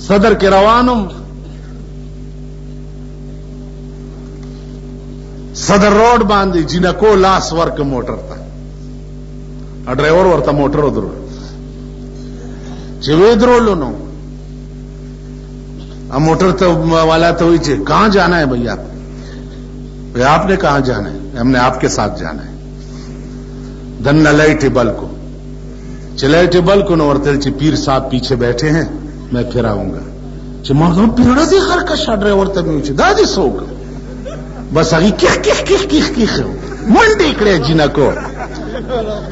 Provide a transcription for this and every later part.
صدر کې روانم، صدر روډ باندې جنکو لاس ورک موټر ته، ډرایور ورته موټر ودرول، چې وې درولو نو موٹر تو والا تو ہوئی چھ کہاں جانا ہے بھیا؟ آپ نے کہاں جانا ہے؟ ہم نے آپ کے ساتھ جانا ہے. دن لئی ٹیبل کو چلے ٹیبل کو نورتل چھ پیر صاحب پیچھے بیٹھے ہیں، میں پھر آؤں گا. چھ مردوں پیڑا دی خر کا شاڈ رہے ورتل میں چھ دادی سوک بس اگی کیخ منڈی کڑے جینا کو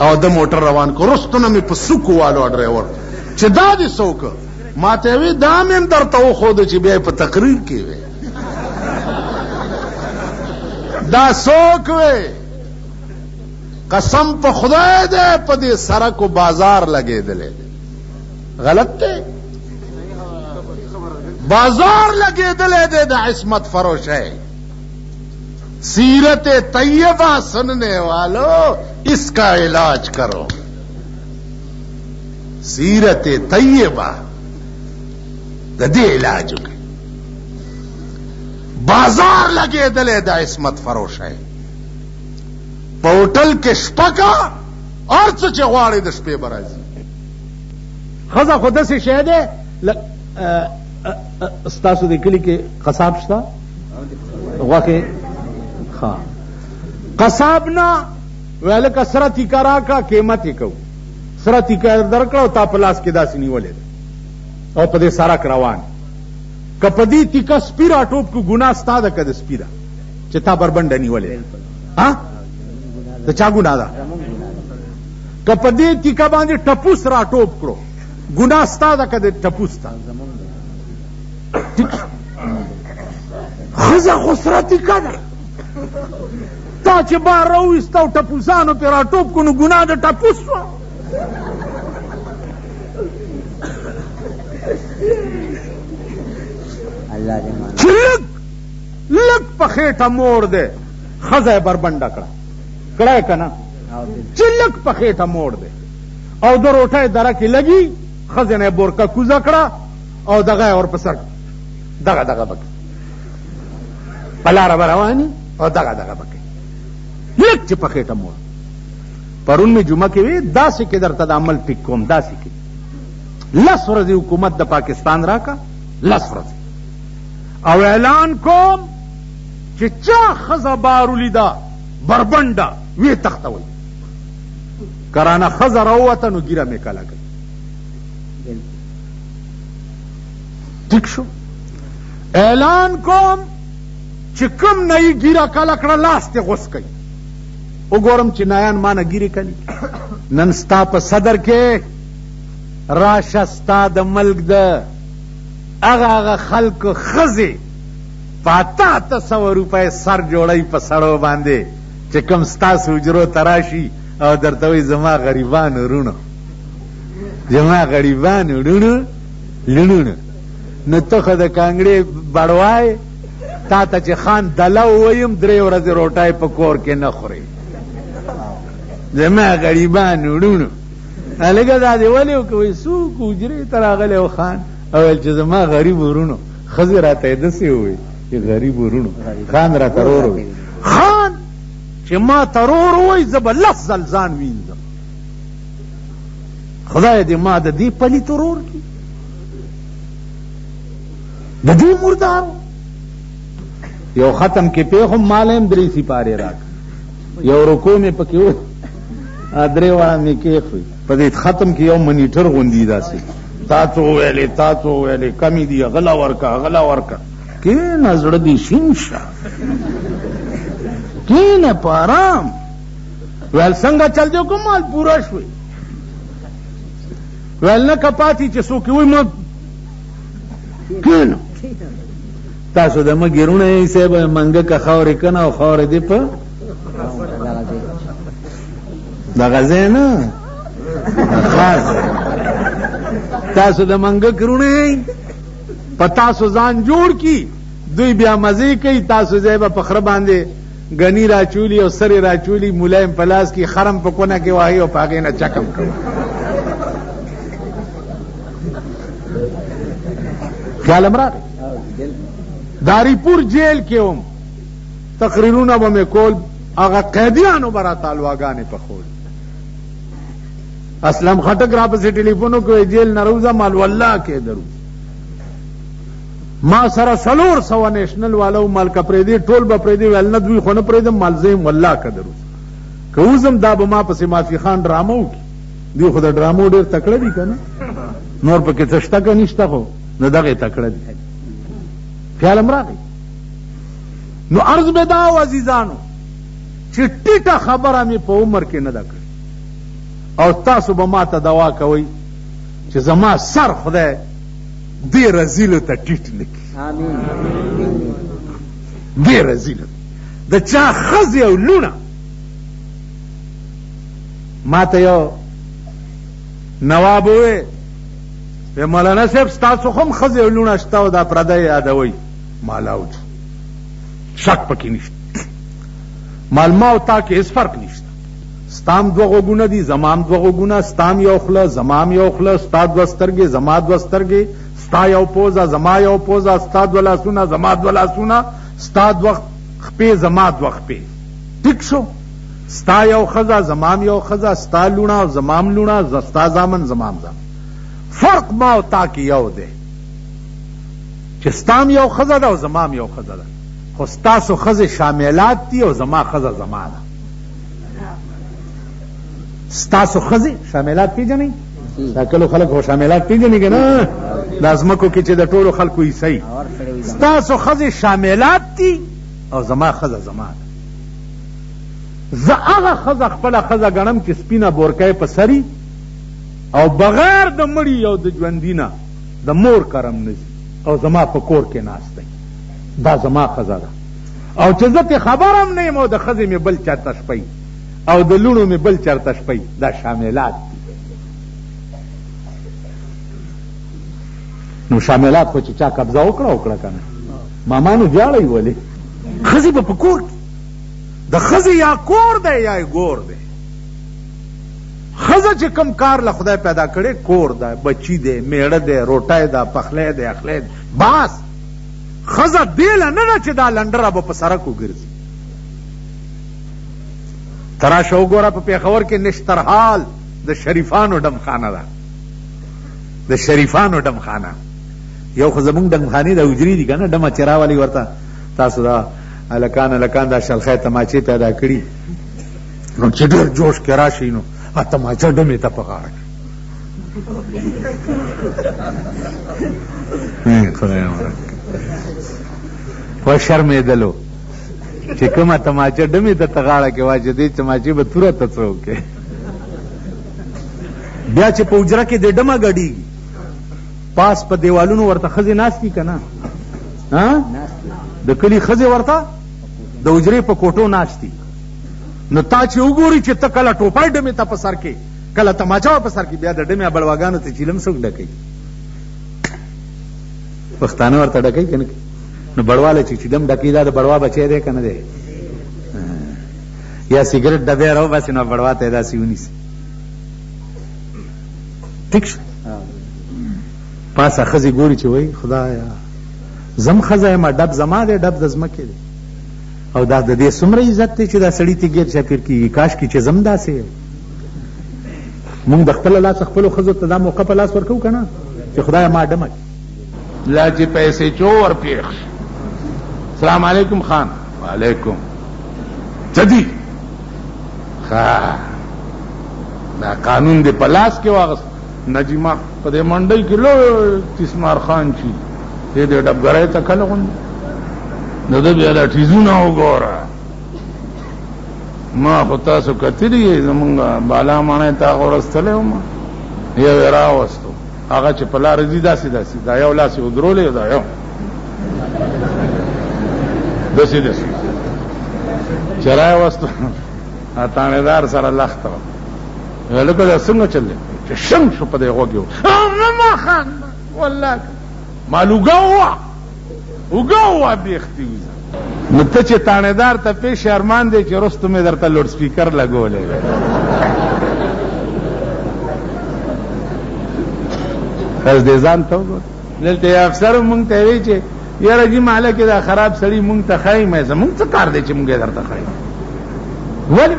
او دا موٹر روان کو رستو نمی پسوکو والو ڈرائیور چھ دادی سوک ماته وی دا مم درته وخود چې بیا په تقریر کې وي دا څوک وي؟ قسم په خدای دې په دې سرک بازار لګېدلې غلط دی، بازار لګېدلې دی د عصمت فروش ہے. سیرت طیبہ سننے والو اس کا علاج کرو. سیرت طیبہ د دې علاج وکړي. بازار لګې دلې د عصمت فروش ہے. په هوټل کې شپه کا هر څه چې غواړې د شپې به راځي. ښځه خو داسې شی دی ستاسو د کلي کې قصاب شته غوښې ښه قصاب نه وی هلکه سره تیکه راکړه قیمت یې کوو. سره تیکه درکړه او تا په لاس کې داسې نیولې ده او په دې سرک روان که په دې تیکه سپي راټوپ کو ګناه ستا ده که د سپي ده چې تا بربنډه نیولې د چا ګناه ده؟ که په دې تیکه باندې ټپوس راټوپ کړو ګناه ستا ده که د ټپوس ده؟ ښځه خو سره تیکه ده، تا چې بار راوویسته او ټپوسانو پې راټوپ کړو نو ګناه د ټپوس شوه. چې لږ په خېټه موړ دی ښځه یې بربنډه کړه یې که نه چې لږ په خېټه موړ دی او د روټۍ دره کې لګي ښځې نه یې بورکه کوزه کړه او دغه یې ورپسې دغه به کوي په لاره به رواني او دغه به کوي لږ چې په خېټه موړ. پرون مې جمعه کې وی داسې کې درته د عمل پک کوم داسې کې 10 ورځې حکومت د پاکستان راکا 10 ورځې او اعلان کوم چې چا ښځه بار ولیده بربنډه ویې تختوئ کرانه ښځه راووته نو ګیره مې کله کوي. ټیک شو. اعلان کوم چې کوم نه یې ګیره کله کړه لاس ته غوڅ کوي. وګورم چې نایان مانه ګیرې کلي نن ستا په صدر کې راشه ستا د ملک ده هغه خلکو ښځې په 800 روپۍ سر جوړی په سړو باندې چې کوم ستاسو حجرو ته راشي او درته وایي زما غریبانو رونو زما غریبانو رونو لونو نو ته خو د کانګړې بړوای تا ته چې خان دله ووایم 3 ورځې روټۍ په کور کې نه خورې زما غریبانو رونو هلکه دا دې ولې وکوئ څوک حجرې ته راغلی و خان او ویل چې زما غریب ورونو ښځې راته یې داسې ووایي چې غریب ورونو خان راته رور ووایي خان چې ما ته رور ووایي زه به 10 ځل ځان وینځم خدای دې ما د دې پلیت رور کړي د دې مردارو. یو ختم کې پیښم ماله هم 3 سپارې راکړه یو رکو مې پکې و 3 واړه مې کېښوي په دې ختم کې یو منیټر غوندي داسې تاسو ویلې کمی دی غلا ورکا کینه زړه دی شین شه کینه په آرام ویل څنګه چل دیو کوم مال پورا شوی ویل نه کپاتی چې څوک وي ما کینه تاسو د مګیرونه یې صاحب منګه کا خاورې کنه او خاورې دی په دغه ځای نه خاص تاسو د منګه کرونه په تاسو ځان جوړ کی دوی بیا مزې کوي تاسو ځای به په خره باندې غنی راچولی او سری راچولی ملایم پلاس کی خرم په کونه کې وایي او پاګې نه چکم کوي خیالم راغی داری پور جیل کې هم تقریرونه به مې کول هغه قیدیانو به راته الواګانې پخول اسلم خټک را پسې ټلیفون وکړی جیل نه روزه مال والله کې درو ما سره 400 نیشنل والو مال که پرېږدي ټول به پرېږدي ویل نه دوی خو نه پرېږدم مال زه یم والله که درو که اوزم دا به ما پسې مافي خان ډرامه وکړي دوی خو د ډرامو ډېر تکړه دي که نه نور پکې څه شته که نشته خو نو دغې تکړه دي خیالم راغی نو عرض مې دا و عزیزانو چې ټیټه خبره مې په عمر کې نه ده کړې او تاسو به ما ته دوا کوئ چې زما سر خدای دې رزیلو ته ټیټ نه کړي دې رزیلو د چا ښځې او لوڼه ما ته یو نواب ووی مولانا صاحب ستاسو خو هم ښځې او لوڼه شته او دا پردی یادوئ مالاوج شک پکې نشته مال ما او تا کې هېڅ فرق نشته ستام دوه غوږونه دي زمام دوه غوږونه ستام یو خوله زمام یو خوله ستا دوه سترګې زما دوه سترګې ستا یو پوزه زما یو پوزه ستا دوه لاسونه زما دوه لاسونه ستا دوه خپې زما دوه خپې ټیک شو ستا یو ښځه زمام یو ښځه ستا لوڼه او زمام لوڼه ستا زامن زمام زامن فرق ما او تا کې یو دی چې ستام یو ښځه ده او زمام یو ښځه ده خو ستاسو ښځې شاملات دي او زما ښځه زما ده ستاسو ښځې شاملات پیژنئ دا کلو خلک خو شاملات پیژني که نه دا ځمکو کې چې د ټولو خلکو حصه ستاسو ښځې شاملات دي او زما ښځه زما ده زه هغه ښځه خپله ښځه ګڼم چې سپینه بورکۍ په سري او بغیر د مړي او د ژوندي نه د مور کرم نه ځي او زما په کور کې ناست دی دا زما ښځه ده او چې زه ترې خبر هم نه یم او د ښځې مې بل چېرته شپی او د لوڼو مې بل چېرته شپی دا شاملات دي نو شاملات خو چې چا قبضه وکړه که نه مامانو جاړئ ولې ښځې به په کور کې د ښځې یا کور دی یا ګور دی ښځه چې کم کار له خدای پیدا کړی کور دی بچی دی میړه دی روټی ده پخلی دی اخلی دی بس ښځه دې له نه ده چې دا لنډره به په سړک وګرځي ته راشه وګوره په پېښور کې نشترحال د شریفانو ډمخانه ده د شریفانو ډمخانه یو خو زمونږ ډمخانې د حجرې دي که نه ډمه چې راولئ ورته تاسو دا هلکان دا شلخی تماچې پیدا کړي نو چې ډېر جوش کې راشئ نو تماچه ډمې ته په غاړه خدای خو شرمېدلو چې کومه تماچه ډمې ته ته غاړه کې واچې دې تماچې به توره ته څه وکړې بیا چې په حجره کې د ډمه ګډېږي پاس په دیوالونو ورته ښځې ناستي که نه د کلي ښځې ورته د حجرې په کوټو ناستي نو تا چې وګوري چې ته کله ټوپای ډمې ته په سر کې کله تماچه په سر کې بیا د ډمې بړواګانو ته چیلم څوک ډکوي پښتانه ورته ډکوي که نه نو بړواله چې چیلم ډکوي دا د بړوا بچی دی که نه دی یا سګرټ ډبې راوباسي نو بړوا ته یې داسې ونیسي ټیک شو پاسه ښځې ګوري چې وایي خدایا زم ښځه یم ډب زما دی ډب د ځمکې دی او دا د دې څومره عزت دی چې دا سړي ته ګیر چاپېر کېږي کاشکې چې زم داسې یم مونږ د خپله لاسه خپلو ښځو ته دا موقع په لاس ورکوو که نه چې خدایه ما ډمه لا چې پیسې چو ورپېښ السلام علیکم خان وعلیکم څه دي دا قانون دې په لاس کې واغست نجیمه په دې منډۍ کې لوی تسمار خان چې دې د ډبګرۍ ته کله غوندې نو ده بیا دا ټیزونه وګوره ما خو تاسو کتلي زمونږ بالا ماڼۍ ته هغه ورستلی وم یو یې راوستو هغه چې په لاره ځي داسې داسې دا یو لاس یې ودرولی دا یو داسې داسې چې راوستو تانېدار سره لخته وه لکه دا څنګه چل دی چې شنګ شو په دې غوږ یې ما خان والله ما لوګه ووه اوږه ووه بیختي وځه نو ته چې تانېدار ته پیش ارمان دی چې رستو مې درته لوډ سپیکر لګولی بس دې ځان ته وګوره دلته افسر مونږ ته وی چې یاره جی مالک دا خراب سړی مونږ ته خای مې زمونږ څه کار دی چې مونږ درته خای ولی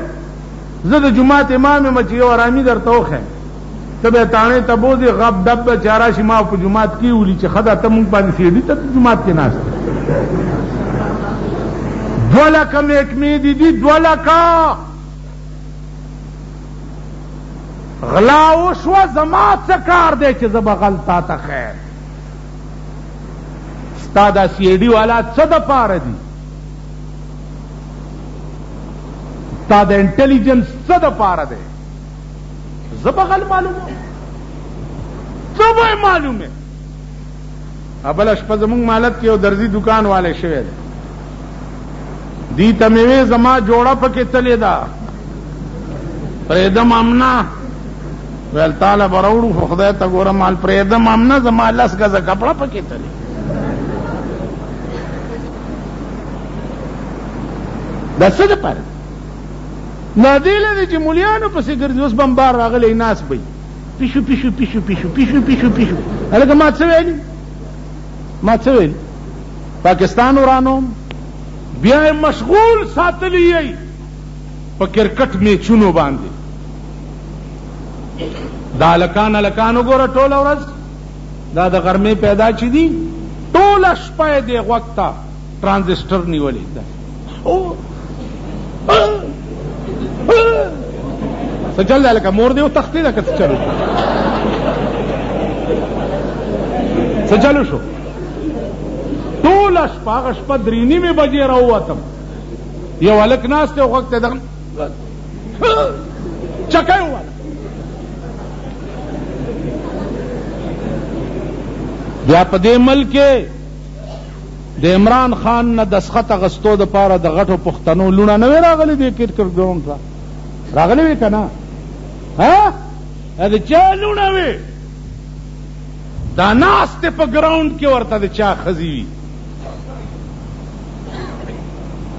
زه د جمعات امام یم چې یو آرامي درته وخم ته به تانه ته بوزي غب دب چارا شي ما په جمعات کې ولي چې خدا ته مونږ باندې سیډي ته جمعات کې ناست 2 لکه محکمې دي 2 لکه غلا وشوه زما څه کار دی چې زه به غلطا ته خیر ستا دا سی ډي والا څه د پاره دي ستا د انټیلیجنس څه د پاره دی زه به غل معلومه څه به معلومه بله شپه زمونږ مالت کې یو درزي دکان والی شوی دی دی ته مې وې زما جوړه پکې تلې ده پرېږدم امنا ویل تاله به راوړو خو خدای ته ګوره مال پرېږدم امنا زما 10 ګزه کپړه پکې تلې دا څه دپاره نه دې لري چې مولیانو پسې ګرځي اوس بمبار راغلی ناس به پیشو پیشو پیشو پیشو پیشو پیشو پیشو هلکه ما څه ویلي ما څه ویلي پاکستان ورانوم بیا یې مشغول ساتلی یی په کرکټ میچونو باندې دا هلکان وګوره ټوله ورځ دا د غرمې پیدا چې دي ټوله شپه یې دې غوږ ته ټرانزسټر نیولی څه چل دی هلکه مور دې وتښتېده که څه چلو څه چلو شو ټوله شپه هغه شپه 3:30 بجې راووتم یو هلک ناست دی غوږ ته دغه چکی وواله بیا په دې ملک کې د عمران خان نه دسخط اغستو دپاره د غټو پښتنو لوڼه نه وې راغلې دې کرکټ ګراونډ ته راغلې وې که نه د چا لوڼه وې دا ناستې په ګراونډ کې ورته د چا ښځې وي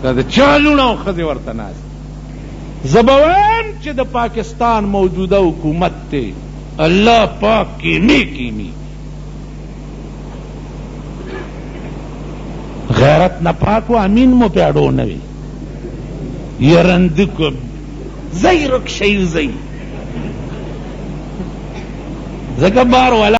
دا د چا لوڼه او ښځې ورته ناست زه به وایم چې د پاکستان موجوده حکومت دی الله پاک کیمی غیرت نه پاک و امین مو پیاډو نه وي یرندکو زی رک شی زی ځکه بار والا